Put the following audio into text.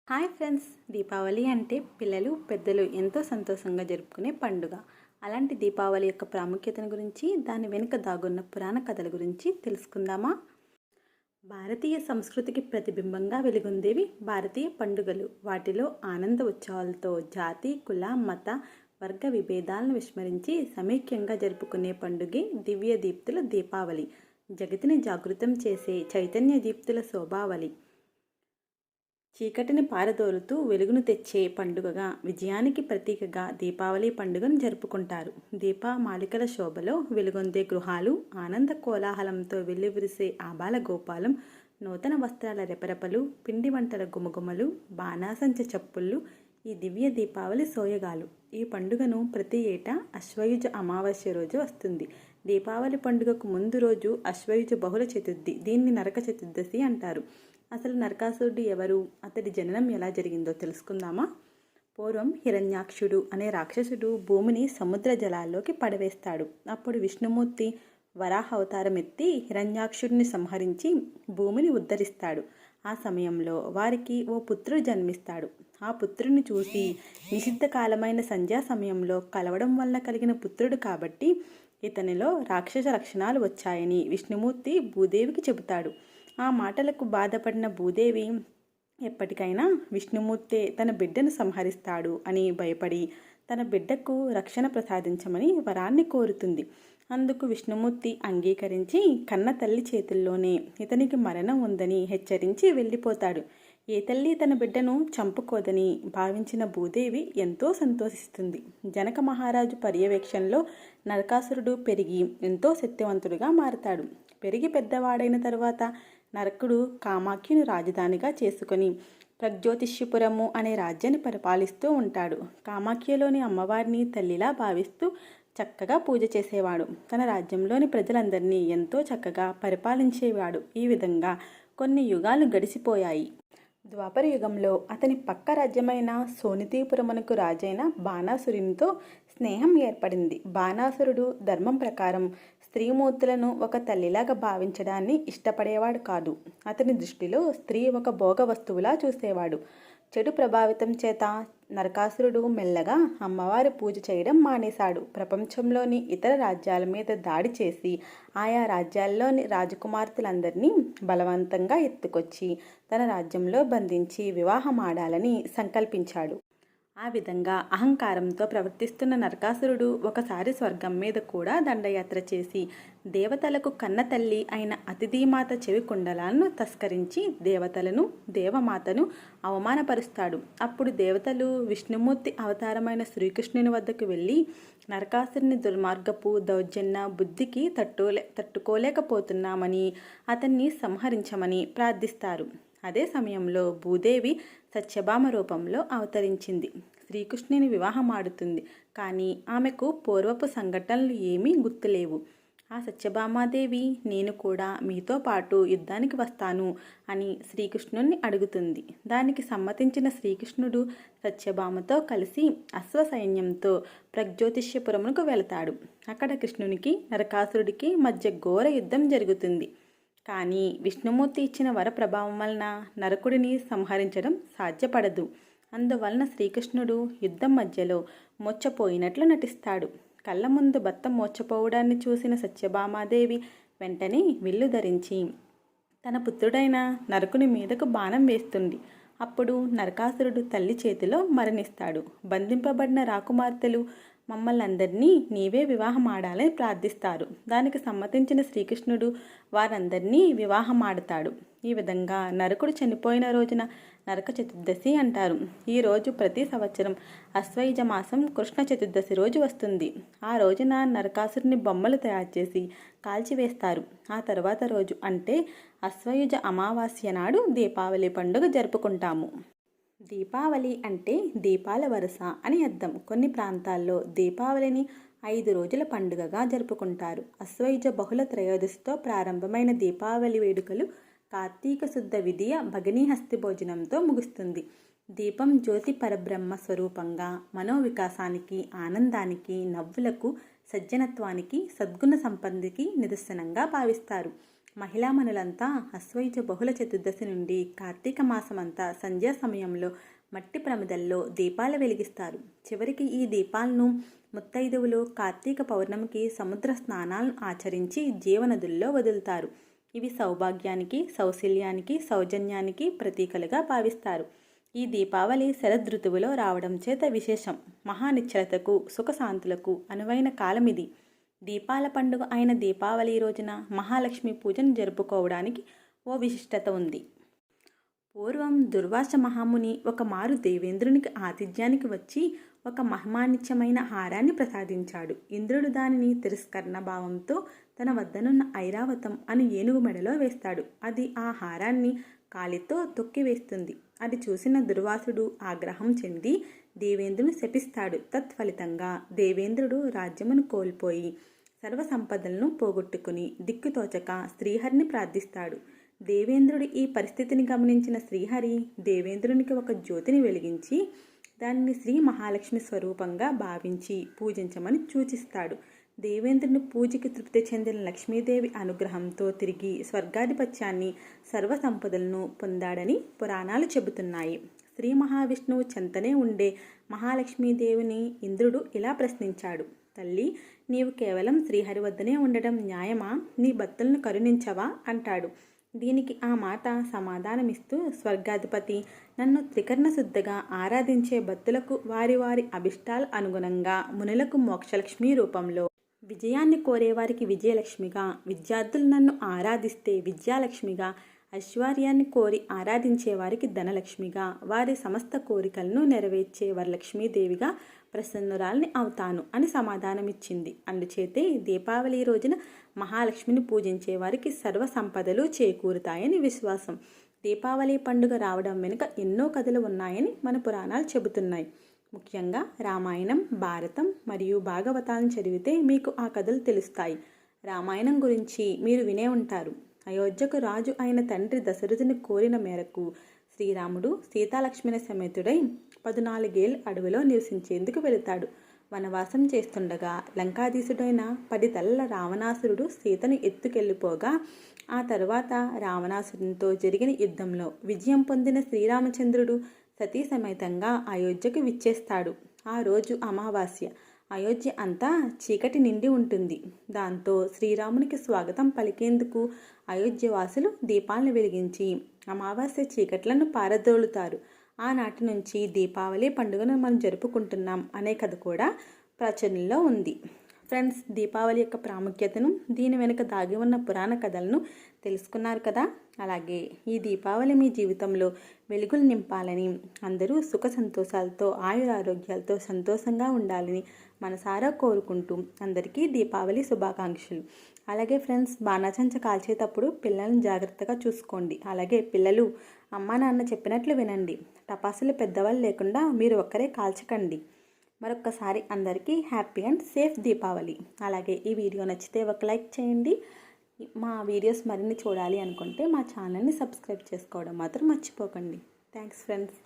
Hi friends, Deepavali అంటే పిల్లలు పెద్దలు ఎంతో సంతోషంగా జరుపుకునే పండుగ. అలాంటి దీపావళి యొక్క ప్రాముఖ్యతను గురించి, దాని వెనుక దాగున్న పురాణ కథల గురించి తెలుసుకుందామా? భారతీయ సంస్కృతికి ప్రతిబింబంగా వెలుగొందేవి భారతీయ పండుగలు. వాటిలో ఆనంద ఉత్సవాలతో జాతి, కుల, మత, వర్గ విభేదాలను విస్మరించి సమైక్యంగా జరుపుకునే పండుగే దివ్య దీప్తుల దీపావళి. జగతిని జాగృతం చేసే చైతన్య దీప్తుల శోభావళి. చీకటిని పారదోలుతూ వెలుగును తెచ్చే పండుగగా, విజయానికి ప్రతీకగా దీపావళి పండుగను జరుపుకుంటారు. దీపమాలికల శోభలో వెలుగొందే గృహాలు, ఆనంద కోలాహలంతో వెల్లివిరిసే ఆబాల గోపాలం, నూతన వస్త్రాల రెపరెపలు, పిండి వంటల గుమగుమలు, బాణాసంచ చప్పుళ్ళు ఈ దివ్య దీపావళి సోయగాలు. ఈ పండుగను ప్రతి ఏటా అశ్వయుజ అమావాస్య రోజు వస్తుంది. దీపావళి పండుగకు ముందు రోజు అశ్వయుజ బహుళ చతుర్థి, దీన్ని నరక చతుర్దశి అంటారు. అసలు నరకాసురుడు ఎవరు, అతడి జననం ఎలా జరిగిందో తెలుసుకుందామా? పూర్వం హిరణ్యాక్షుడు అనే రాక్షసుడు భూమిని సముద్ర జలాల్లోకి పడవేస్తాడు. అప్పుడు విష్ణుమూర్తి వరాహ అవతారం ఎత్తి హిరణ్యాక్షుడిని సంహరించి భూమిని ఉద్ధరిస్తాడు. ఆ సమయంలో వారికి ఓ పుత్రుడు జన్మిస్తాడు. ఆ పుత్రుడిని చూసి నిషిద్ధ కాలమైన సంధ్యా సమయంలో కలవడం వల్ల కలిగిన పుత్రుడు కాబట్టి ఇతనిలో రాక్షస లక్షణాలు వచ్చాయని విష్ణుమూర్తి భూదేవికి చెబుతాడు. ఆ మాటలకు బాధపడిన భూదేవి ఎప్పటికైనా విష్ణుమూర్తే తన బిడ్డను సంహరిస్తాడు అని భయపడి తన బిడ్డకు రక్షణ ప్రసాదించమని వరాన్ని కోరుతుంది. అందుకు విష్ణుమూర్తి అంగీకరించి కన్న తల్లి చేతుల్లోనే ఇతనికి మరణం ఉందని హెచ్చరించి వెళ్ళిపోతాడు. ఏ తల్లి తన బిడ్డను చంపుకోదని భావించిన భూదేవి ఎంతో సంతోషిస్తుంది. జనక మహారాజు పర్యవేక్షణలో నరకాసురుడు పెరిగి ఎంతో శక్తివంతుడిగా మారతాడు. పెరిగి పెద్దవాడైన తరువాత నరకుడు కామాఖ్యను రాజధానిగా చేసుకొని ప్రగ్జ్యోతిష్యపురము అనే రాజ్యాన్ని పరిపాలిస్తూ ఉంటాడు. కామాఖ్యలోని అమ్మవారిని తల్లిలా భావిస్తూ చక్కగా పూజ చేసేవాడు. తన రాజ్యంలోని ప్రజలందరినీ ఎంతో చక్కగా పరిపాలించేవాడు. ఈ విధంగా కొన్ని యుగాలు గడిచిపోయాయి. ద్వాపర యుగంలో అతని పక్క రాజ్యమైన సోనితీపురమునకు రాజైన బాణాసురునితో స్నేహం ఏర్పడింది. బాణాసురుడు ధర్మం ప్రకారం స్త్రీమూర్తులను ఒక తల్లిలాగా భావించడాన్ని ఇష్టపడేవాడు కాదు. అతని దృష్టిలో స్త్రీ ఒక భోగ వస్తువులా చూసేవాడు. చెడు ప్రభావితం చేత నరకాసురుడు మెల్లగా అమ్మవారి పూజ చేయడం మానేశాడు. ప్రపంచంలోని ఇతర రాజ్యాల మీద దాడి చేసి ఆయా రాజ్యాల్లోని రాజకుమార్తెలందరినీ బలవంతంగా ఎత్తుకొచ్చి తన రాజ్యంలో బంధించి వివాహమాడాలని సంకల్పించాడు. ఆ విధంగా అహంకారంతో ప్రవర్తిస్తున్న నరకాసురుడు ఒకసారి స్వర్గం మీద కూడా దండయాత్ర చేసి దేవతలకు కన్న తల్లి అయిన అతిథిమాత చెవి కుండలాలను తస్కరించి దేవతలను, దేవమాతను అవమానపరుస్తాడు. అప్పుడు దేవతలు విష్ణుమూర్తి అవతారమైన శ్రీకృష్ణుని వద్దకు వెళ్ళి నరకాసురుని దుర్మార్గపు దౌర్జన్య బుద్ధికి తట్టుకోలేకపోతున్నామని అతన్ని సంహరించమని ప్రార్థిస్తారు. అదే సమయంలో భూదేవి సత్యభామ రూపంలో అవతరించింది. శ్రీకృష్ణుని వివాహమాడుతుంది. కానీ ఆమెకు పూర్వపు సంఘటనలు ఏమీ గుర్తులేవు. ఆ సత్యభామాదేవి నేను కూడా మీతో పాటు యుద్ధానికి వస్తాను అని శ్రీకృష్ణుని అడుగుతుంది. దానికి సమ్మతించిన శ్రీకృష్ణుడు సత్యభామతో కలిసి అశ్వసైన్యంతో ప్రగ్జ్యోతిష్యపురమునకు వెళతాడు. అక్కడ కృష్ణునికి నరకాసురుడికి మధ్య ఘోర యుద్ధం జరుగుతుంది. కానీ విష్ణుమూర్తి ఇచ్చిన వర ప్రభావం వలన నరకుడిని సంహరించడం సాధ్యపడదు. అందువలన శ్రీకృష్ణుడు యుద్ధం మధ్యలో మూర్ఛపోయినట్లు నటిస్తాడు. కళ్ళ ముందు భర్త మూర్ఛపోవడాన్ని చూసిన సత్యభామాదేవి వెంటనే విల్లు ధరించి తన పుత్రుడైన నరకుని మీదకు బాణం వేస్తుంది. అప్పుడు నరకాసురుడు తల్లి చేతిలో మరణిస్తాడు. బంధింపబడిన రాకుమార్తెలు మమ్మల్నందరినీ నీవే వివాహం ఆడాలని ప్రార్థిస్తారు. దానికి సమ్మతించిన శ్రీకృష్ణుడు వారందరినీ వివాహమాడతాడు. ఈ విధంగా నరకుడు చనిపోయిన రోజున నరక చతుర్దశి అంటారు. ఈ రోజు ప్రతి సంవత్సరం అశ్వయుజ మాసం కృష్ణ చతుర్దశి రోజు వస్తుంది. ఆ రోజున నరకాసురుని బొమ్మలు తయారు చేసి కాల్చివేస్తారు. ఆ తర్వాత రోజు అంటే అశ్వయుజ అమావాస్య నాడు దీపావళి పండుగ జరుపుకుంటాము. దీపావళి అంటే దీపాల వరుస అని అర్థం. కొన్ని ప్రాంతాల్లో దీపావళిని 5 రోజుల పండుగగా జరుపుకుంటారు. అశ్వయుజ బహుళ త్రయోదశితో ప్రారంభమైన దీపావళి వేడుకలు కార్తీక శుద్ధ విధియ భగినీహస్తి భోజనంతో ముగుస్తుంది. దీపం జ్యోతి పరబ్రహ్మ స్వరూపంగా మనోవికాసానికి, ఆనందానికి, నవ్వులకు, సజ్జనత్వానికి, సద్గుణ సంపత్తికి నిదర్శనంగా భావిస్తారు. మహిళామణులంతా అశ్వయుజ బహుళ చతుర్దశి నుండి కార్తీక మాసమంతా సంధ్యా సమయంలో మట్టి ప్రమిదల్లో దీపాలు వెలిగిస్తారు. చివరికి ఈ దీపాలను ముత్తైదువులు కార్తీక పౌర్ణమికి సముద్ర స్నానాలను ఆచరించి జీవనదుల్లో వదులుతారు. ఇవి సౌభాగ్యానికి, సౌశల్యానికి, సౌజన్యానికి ప్రతీకలుగా భావిస్తారు. ఈ దీపావళి శరదృతువులో రావడం చేత విశేషం. మహానిశ్చలతకు, సుఖశాంతులకు అనువైన కాలమిది. దీపాల పండుగ అయిన దీపావళి రోజున మహాలక్ష్మి పూజను జరుపుకోవడానికి ఓ విశిష్టత ఉంది. పూర్వం దుర్వాస మహాముని ఒకమారు దేవేంద్రునికి ఆతిథ్యానికి వచ్చి ఒక మహిమాన్వితమైన హారాన్ని ప్రసాదించాడు. ఇంద్రుడు దానిని తిరస్కరణ భావంతో తన వద్దనున్న ఐరావతం అని ఏనుగు మెడలో వేస్తాడు. అది ఆ హారాన్ని కాలితో తొక్కివేస్తుంది. అది చూసిన దుర్వాసుడు ఆగ్రహం చెంది దేవేంద్రుని శపిస్తాడు. తత్ఫలితంగా దేవేంద్రుడు రాజ్యమును కోల్పోయి సర్వ సంపదలను పోగొట్టుకుని దిక్కుతోచక శ్రీహరిని ప్రార్థిస్తాడు. దేవేంద్రుడి ఈ పరిస్థితిని గమనించిన శ్రీహరి దేవేంద్రునికి ఒక జ్యోతిని వెలిగించి దానిని శ్రీ మహాలక్ష్మి స్వరూపంగా భావించి పూజించమని సూచిస్తాడు. దేవేంద్రుని పూజకి తృప్తి చెందిన లక్ష్మీదేవి అనుగ్రహంతో తిరిగి స్వర్గాధిపత్యాన్ని, సర్వ సంపదలను పొందాడని పురాణాలు చెబుతున్నాయి. శ్రీ మహావిష్ణువు చెంతనే ఉండే మహాలక్ష్మీదేవిని ఇంద్రుడు ఇలా ప్రశ్నించాడు. తల్లి, నీవు కేవలం శ్రీహరి వద్దనే ఉండడం న్యాయమా? నీ భక్తులను కరుణించవా అంటాడు. దీనికి ఆ మాట సమాధానమిస్తూ, స్వర్గాధిపతి, నన్ను త్రికరణ శుద్ధగా ఆరాధించే భక్తులకు వారి వారి అభిష్టాల అనుగుణంగా మునులకు మోక్షలక్ష్మి రూపంలో, విజయాన్ని కోరేవారికి విజయలక్ష్మిగా, విద్యార్థులు నన్ను ఆరాధిస్తే విద్యాలక్ష్మిగా, ఐశ్వర్యాన్ని కోరి ఆరాధించే వారికి ధనలక్ష్మిగా, వారి సమస్త కోరికలను నెరవేర్చే వరలక్ష్మీదేవిగా ప్రసన్నురాల్ని అవుతాను అని సమాధానమిచ్చింది. అందుచేతే దీపావళి రోజున మహాలక్ష్మిని పూజించే వారికి సర్వ సంపదలు చేకూరుతాయని విశ్వాసం. దీపావళి పండుగ రావడం వెనుక ఎన్నో కథలు ఉన్నాయని మన పురాణాలు చెబుతున్నాయి. ముఖ్యంగా రామాయణం, భారతం మరియు భాగవతాలను చదివితే మీకు ఆ కథలు తెలుస్తాయి. రామాయణం గురించి మీరు వినే ఉంటారు. అయోధ్యకు రాజు అయిన తండ్రి దశరథుని కోరిన మేరకు శ్రీరాముడు సీతాలక్ష్మణ సమేతుడై 14 ఏళ్ళు అడవిలో నివసించేందుకు వెళతాడు. వనవాసం చేస్తుండగా లంకాధీశుడైన 10 తలల రావణాసురుడు సీతను ఎత్తుకెళ్ళిపోగా ఆ తర్వాత రావణాసురునితో జరిగిన యుద్ధంలో విజయం పొందిన శ్రీరామచంద్రుడు సతీ సమేతంగా అయోధ్యకు విచ్చేస్తాడు. ఆ రోజు అమావాస్య. అయోధ్య అంతా చీకటి నిండి ఉంటుంది. దాంతో శ్రీరామునికి స్వాగతం పలికేందుకు అయోధ్యవాసులు దీపాలను వెలిగించి అమావాస్య చీకట్లను పారదోలుతారు. ఆనాటి నుంచి దీపావళి పండుగను మనం జరుపుకుంటున్నాం అనే కథ కూడా ప్రాచుర్యంలో ఉంది. ఫ్రెండ్స్, దీపావళి యొక్క ప్రాముఖ్యతను, దీని వెనుక దాగి ఉన్న పురాణ కథలను తెలుసుకున్నారు కదా. అలాగే ఈ దీపావళి మీ జీవితంలో వెలుగులు నింపాలని, అందరూ సుఖ సంతోషాలతో, ఆయురారోగ్యాలతో సంతోషంగా ఉండాలని మనసారా కోరుకుంటూ అందరికీ దీపావళి శుభాకాంక్షలు. అలాగే ఫ్రెండ్స్, బాణాసంచా కాల్చేటప్పుడు పిల్లల్ని జాగ్రత్తగా చూసుకోండి. అలాగే పిల్లలు అమ్మా నాన్న చెప్పినట్లు వినండి. టపాసులు పెద్దవాళ్ళు లేకుండా మీరు ఒక్కరే కాల్చకండి. మరొక్కసారి అందరికీ హ్యాపీ అండ్ సేఫ్ దీపావళి. అలాగే ఈ వీడియో నచ్చితే ఒక లైక్ చేయండి. మా వీడియోస్ మరిన్ని చూడాలి అనుకుంటే మా ఛానల్ని సబ్స్క్రైబ్ చేసుకోవడం మాత్రం మర్చిపోకండి. Thanks friends.